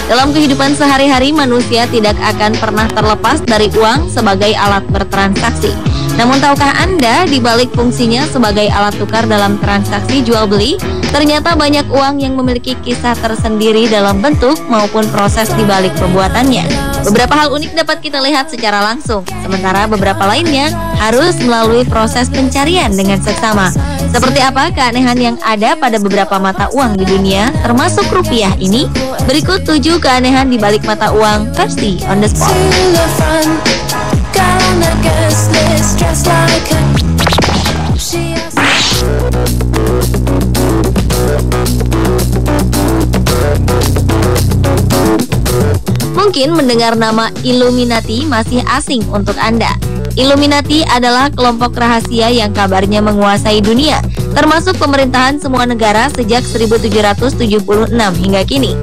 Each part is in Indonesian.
Dalam kehidupan sehari-hari, manusia tidak akan pernah terlepas dari uang sebagai alat bertransaksi. Namun tahukah Anda, di balik fungsinya sebagai alat tukar dalam transaksi jual beli, ternyata banyak uang yang memiliki kisah tersendiri dalam bentuk maupun proses di balik pembuatannya. Beberapa hal unik dapat kita lihat secara langsung, sementara beberapa lainnya harus melalui proses pencarian dengan seksama. Seperti apa keanehan yang ada pada beberapa mata uang di dunia, termasuk rupiah ini? Berikut 7 keanehan di balik mata uang versi on the spot. Mungkin mendengar nama Illuminati masih asing untuk Anda. Illuminati adalah kelompok rahasia yang kabarnya menguasai dunia, termasuk pemerintahan semua negara sejak 1776 hingga kini.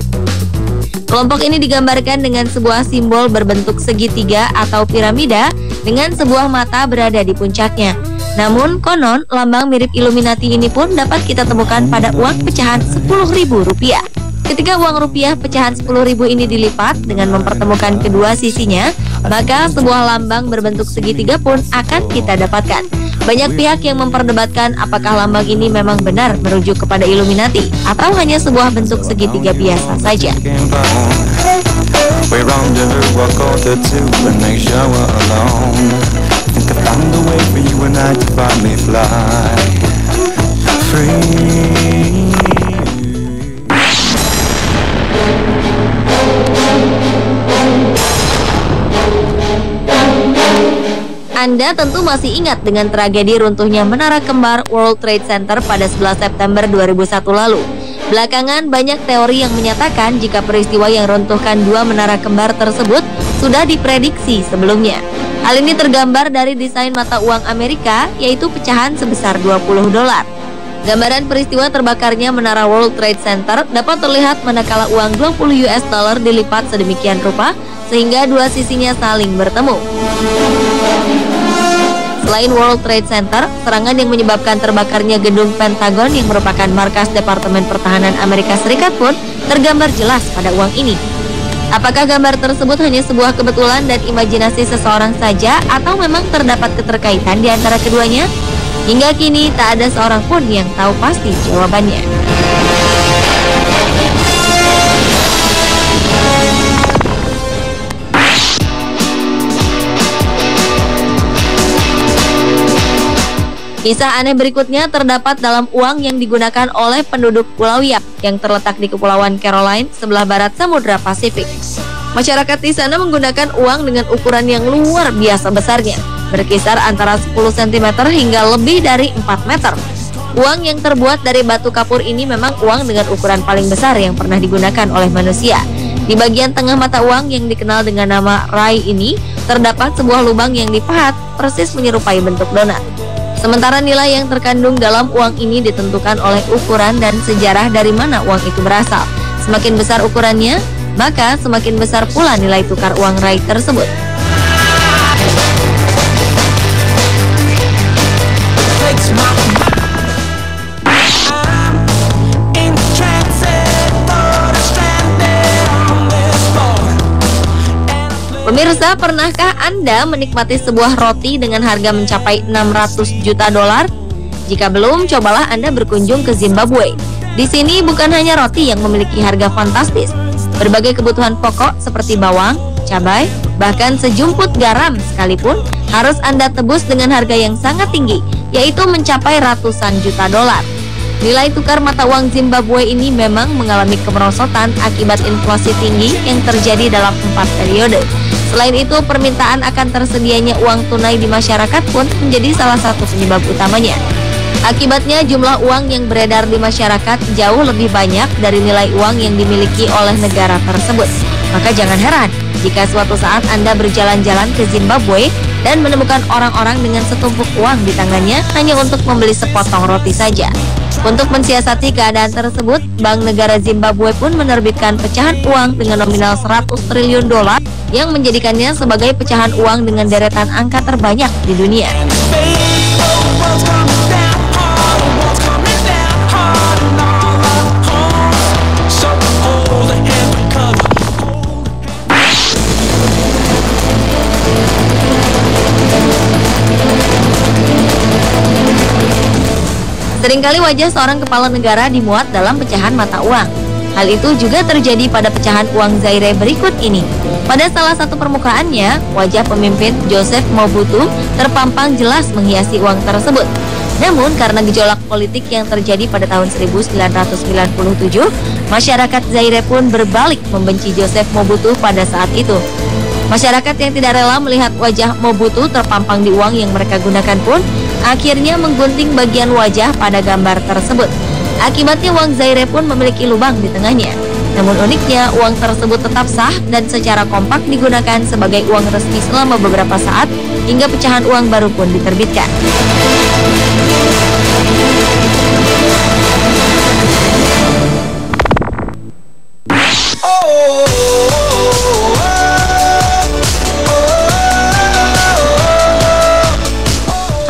Kelompok ini digambarkan dengan sebuah simbol berbentuk segitiga atau piramida dengan sebuah mata berada di puncaknya. Namun konon lambang mirip Illuminati ini pun dapat kita temukan pada uang pecahan Rp10.000. Ketika uang rupiah pecahan Rp10.000 ini dilipat dengan mempertemukan kedua sisinya, maka sebuah lambang berbentuk segitiga pun akan kita dapatkan. Banyak pihak yang memperdebatkan apakah lambang ini memang benar merujuk kepada Illuminati atau hanya sebuah bentuk segitiga biasa saja. Anda tentu masih ingat dengan tragedi runtuhnya Menara Kembar World Trade Center pada 11 September 2001 lalu. Belakangan banyak teori yang menyatakan jika peristiwa yang runtuhkan dua menara kembar tersebut sudah diprediksi sebelumnya. Hal ini tergambar dari desain mata uang Amerika, yaitu pecahan sebesar $20. Gambaran peristiwa terbakarnya Menara World Trade Center dapat terlihat manakala uang $20 dilipat sedemikian rupa sehingga dua sisinya saling bertemu. Selain World Trade Center, serangan yang menyebabkan terbakarnya gedung Pentagon yang merupakan markas Departemen Pertahanan Amerika Serikat pun tergambar jelas pada uang ini. Apakah gambar tersebut hanya sebuah kebetulan dan imajinasi seseorang saja atau memang terdapat keterkaitan di antara keduanya? Hingga kini tak ada seorang pun yang tahu pasti jawabannya. Kisah aneh berikutnya terdapat dalam uang yang digunakan oleh penduduk Pulau Yap yang terletak di Kepulauan Caroline sebelah barat Samudra Pasifik. Masyarakat di sana menggunakan uang dengan ukuran yang luar biasa besarnya, berkisar antara 10 cm hingga lebih dari 4 meter. Uang yang terbuat dari batu kapur ini memang uang dengan ukuran paling besar yang pernah digunakan oleh manusia. Di bagian tengah mata uang yang dikenal dengan nama Rai ini, terdapat sebuah lubang yang dipahat persis menyerupai bentuk donat. Sementara nilai yang terkandung dalam uang ini ditentukan oleh ukuran dan sejarah dari mana uang itu berasal. Semakin besar ukurannya, maka semakin besar pula nilai tukar uang Rai tersebut. Pemirsa, pernahkah Anda menikmati sebuah roti dengan harga mencapai $600 juta? Jika belum, cobalah Anda berkunjung ke Zimbabwe. Di sini bukan hanya roti yang memiliki harga fantastis. Berbagai kebutuhan pokok seperti bawang, cabai, bahkan sejumput garam sekalipun harus Anda tebus dengan harga yang sangat tinggi, yaitu mencapai ratusan juta dolar. Nilai tukar mata uang Zimbabwe ini memang mengalami kemerosotan akibat inflasi tinggi yang terjadi dalam 4 periode. Selain itu, permintaan akan tersedianya uang tunai di masyarakat pun menjadi salah satu penyebab utamanya. Akibatnya, jumlah uang yang beredar di masyarakat jauh lebih banyak dari nilai uang yang dimiliki oleh negara tersebut. Maka jangan heran jika suatu saat Anda berjalan-jalan ke Zimbabwe dan menemukan orang-orang dengan setumpuk uang di tangannya hanya untuk membeli sepotong roti saja. Untuk mensiasati keadaan tersebut, Bank Negara Zimbabwe pun menerbitkan pecahan uang dengan nominal $100 triliun yang menjadikannya sebagai pecahan uang dengan deretan angka terbanyak di dunia. Seringkali wajah seorang kepala negara dimuat dalam pecahan mata uang. Hal itu juga terjadi pada pecahan uang Zaire berikut ini. Pada salah satu permukaannya, wajah pemimpin Joseph Mobutu terpampang jelas menghiasi uang tersebut. Namun karena gejolak politik yang terjadi pada tahun 1997, masyarakat Zaire pun berbalik membenci Joseph Mobutu pada saat itu. Masyarakat yang tidak rela melihat wajah Mobutu terpampang di uang yang mereka gunakan pun akhirnya menggunting bagian wajah pada gambar tersebut. Akibatnya uang Zaire pun memiliki lubang di tengahnya. Namun uniknya, uang tersebut tetap sah dan secara kompak digunakan sebagai uang resmi selama beberapa saat hingga pecahan uang baru pun diterbitkan.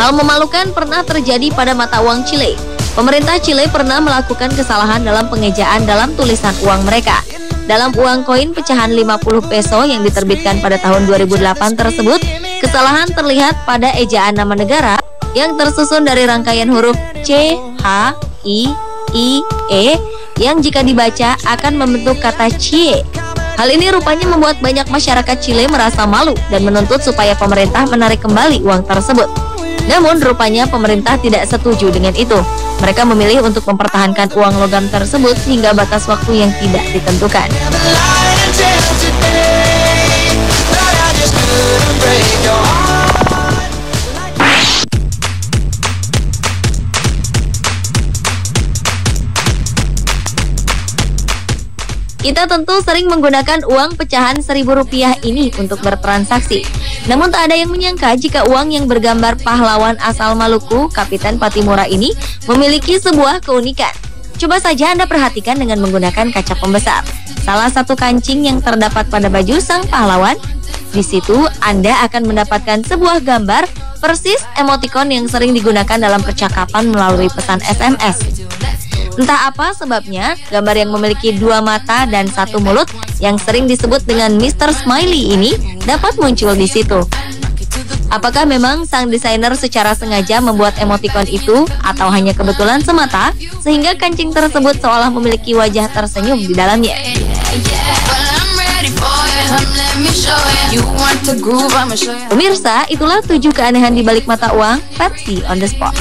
Hal memalukan pernah terjadi pada mata uang Chile. Pemerintah Chile pernah melakukan kesalahan dalam pengejaan dalam tulisan uang mereka. Dalam uang koin pecahan 50 peso yang diterbitkan pada tahun 2008 tersebut, kesalahan terlihat pada ejaan nama negara yang tersusun dari rangkaian huruf C, H, I, E yang jika dibaca akan membentuk kata Cie. Hal ini rupanya membuat banyak masyarakat Chile merasa malu dan menuntut supaya pemerintah menarik kembali uang tersebut. Namun rupanya pemerintah tidak setuju dengan itu. Mereka memilih untuk mempertahankan uang logam tersebut hingga batas waktu yang tidak ditentukan. Kita tentu sering menggunakan uang pecahan Rp1.000 ini untuk bertransaksi. Namun tak ada yang menyangka jika uang yang bergambar pahlawan asal Maluku, Kapitan Patimura ini memiliki sebuah keunikan. Coba saja Anda perhatikan dengan menggunakan kaca pembesar. Salah satu kancing yang terdapat pada baju sang pahlawan. Di situ Anda akan mendapatkan sebuah gambar persis emoticon yang sering digunakan dalam percakapan melalui pesan SMS. Entah apa sebabnya, gambar yang memiliki dua mata dan satu mulut yang sering disebut dengan Mr. Smiley ini dapat muncul di situ. Apakah memang sang desainer secara sengaja membuat emoticon itu atau hanya kebetulan semata sehingga kancing tersebut seolah memiliki wajah tersenyum di dalamnya? Pemirsa, itulah 7 keanehan di balik mata uang Pepsi on the spot.